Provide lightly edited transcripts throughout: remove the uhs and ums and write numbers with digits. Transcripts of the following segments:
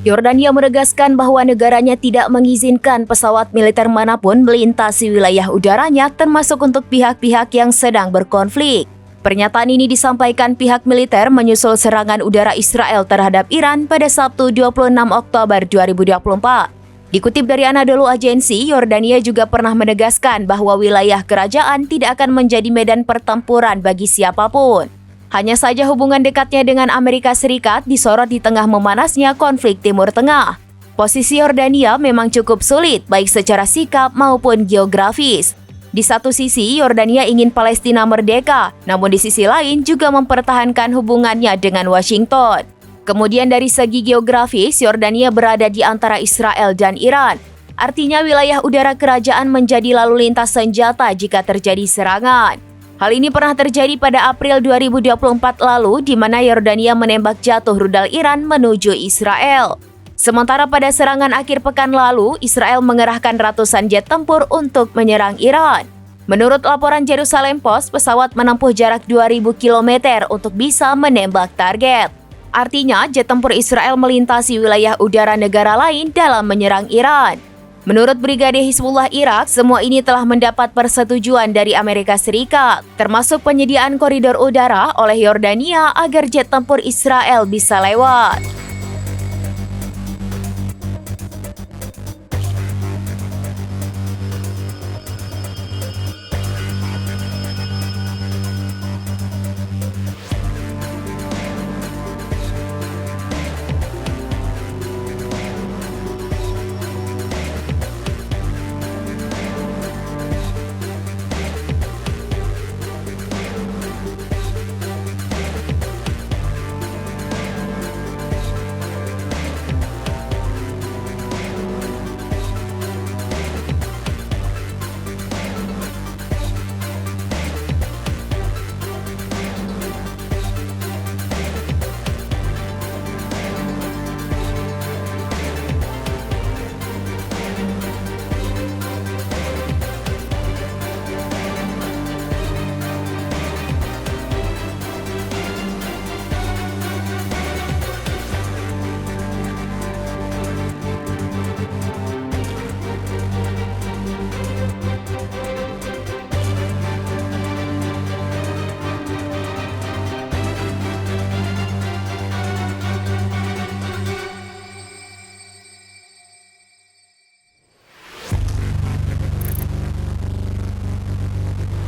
Yordania menegaskan bahwa negaranya tidak mengizinkan pesawat militer manapun melintasi wilayah udaranya, termasuk untuk pihak-pihak yang sedang berkonflik. Pernyataan ini disampaikan pihak militer menyusul serangan udara Israel terhadap Iran pada Sabtu 26 Oktober 2024. Dikutip dari Anadolu Agency, Yordania juga pernah menegaskan bahwa wilayah kerajaan tidak akan menjadi medan pertempuran bagi siapapun. Hanya saja hubungan dekatnya dengan Amerika Serikat disorot di tengah memanasnya konflik Timur Tengah. Posisi Yordania memang cukup sulit, baik secara sikap maupun geografis. Di satu sisi, Yordania ingin Palestina merdeka, namun di sisi lain juga mempertahankan hubungannya dengan Washington. Kemudian dari segi geografis, Yordania berada di antara Israel dan Iran. Artinya wilayah udara kerajaan menjadi lalu lintas senjata jika terjadi serangan. Hal ini pernah terjadi pada April 2024 lalu, di mana Yordania menembak jatuh rudal Iran menuju Israel. Sementara pada serangan akhir pekan lalu, Israel mengerahkan ratusan jet tempur untuk menyerang Iran. Menurut laporan Jerusalem Post, pesawat menempuh jarak 2.000 km untuk bisa menembak target. Artinya, jet tempur Israel melintasi wilayah udara negara lain dalam menyerang Iran. Menurut Brigade Hizbullah Irak, semua ini telah mendapat persetujuan dari Amerika Serikat, termasuk penyediaan koridor udara oleh Yordania agar jet tempur Israel bisa lewat.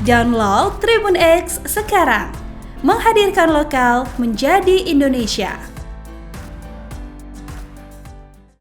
Download Tribun X sekarang, menghadirkan lokal menjadi Indonesia.